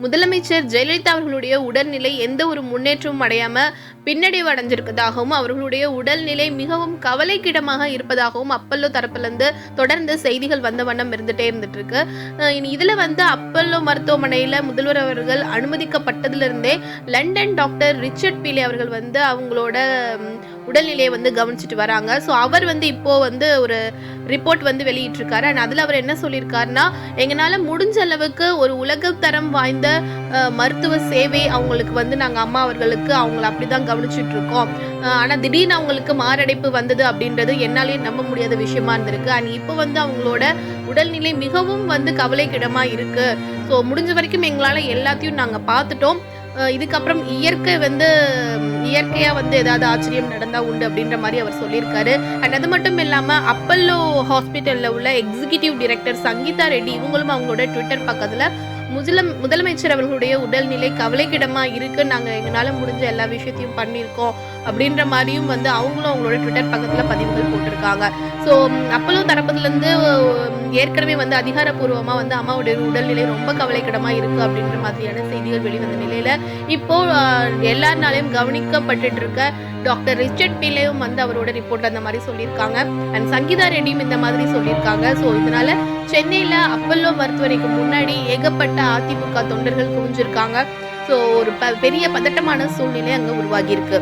முதலமைச்சர் ஜெயலலிதா அவர்களுடைய உடல்நிலை எந்த ஒரு முன்னேற்றமும் அடையாம பின்னடைவு அடைஞ்சிருக்கதாகவும் அவர்களுடைய உடல்நிலை மிகவும் கவலைக்கிடமாக இருப்பதாகவும் அப்பல்லோ தரப்பிலிருந்து தொடர்ந்து செய்திகள் வந்த வண்ணம் இருந்துட்டே இருந்துட்டு இருக்கு. இதுல அப்பல்லோ மருத்துவமனையில முதல்வர் அவர்கள் அனுமதிக்கப்பட்டதிலிருந்தே லண்டன் டாக்டர் ரிச்சர்ட் பீலே அவர்கள் அவங்களோட உடல்நிலையை கவனிச்சுட்டு வராங்க. ஸோ அவர் இப்போ ஒரு ரிப்போர்ட் வெளியிட்டிருக்காரு. அண்ட் அதில் அவர் என்ன சொல்லியிருக்காருன்னா, எங்களால் முடிஞ்ச அளவுக்கு ஒரு உலகத்தரம் வாய்ந்த மருத்துவ சேவை அவங்களுக்கு நாங்கள் அம்மா அவர்களுக்கு அவங்கள அப்படி தான் கவனிச்சுட்டு இருக்கோம். ஆனால் திடீர்னு அவங்களுக்கு மாரடைப்பு வந்தது அப்படின்றது என்னாலே நம்ப முடியாத விஷயமா இருந்திருக்கு. அண்ட் இப்போ அவங்களோட உடல்நிலை மிகவும் கவலைக்கிடமாக இருக்கு. ஸோ முடிஞ்ச வரைக்கும் எங்களால் எல்லாத்தையும் நாங்கள் பார்த்துட்டோம். இதுக்கப்புறம் இயற்கையா ஏதாவது ஆச்சரியம் நடந்தா உண்டு அப்படின்ற மாதிரி அவர் சொல்லியிருக்காரு. அண்ட் அது மட்டும் இல்லாம அப்பல்லோ ஹாஸ்பிட்டல்ல உள்ள எக்ஸிகியூட்டிவ் டைரக்டர் சங்கீதா ரெட்டி இவங்களும் அவங்களோட ட்விட்டர் பக்கத்துல முதலமைச்சர் அவர்களுடைய உடல்நிலை கவலைக்கிடமா இருக்கு, நாங்க எங்களால முடிஞ்ச எல்லா விஷயத்தையும் பண்ணியிருக்கோம் அப்படின்ற மாதிரியும் அவங்களும் அவங்களோட ட்விட்டர் பக்கத்துல பதிவுகள் போட்டிருக்காங்க. ஸோ அப்பல்லோ தரப்புல இருந்து ஏற்கனவே அதிகாரப்பூர்வமா அம்மாவுடைய உடல்நிலை ரொம்ப கவலைக்கிடமா இருக்கு அப்படின்ற மாதிரியான செய்திகள் வெளிவந்த நிலையில இப்போ எல்லாருனாலையும் கவனிக்கப்பட்டு இருக்க டாக்டர் ரிச்சர்ட் பீலேயும் அவரோட ரிப்போர்ட் அந்த மாதிரி சொல்லியிருக்காங்க. அண்ட் சங்கீதா ரெட்டியும் இந்த மாதிரி சொல்லியிருக்காங்க. ஸோ இதனால சென்னையில அப்பல்லோ மருத்துவமனைக்கு முன்னாடி ஏகப்பட்ட அதிமுக தொண்டர்கள் குவிஞ்சிருக்காங்க. ஸோ ஒரு பெரிய பதட்டமான சூழ்நிலை அங்க உருவாகி இருக்கு.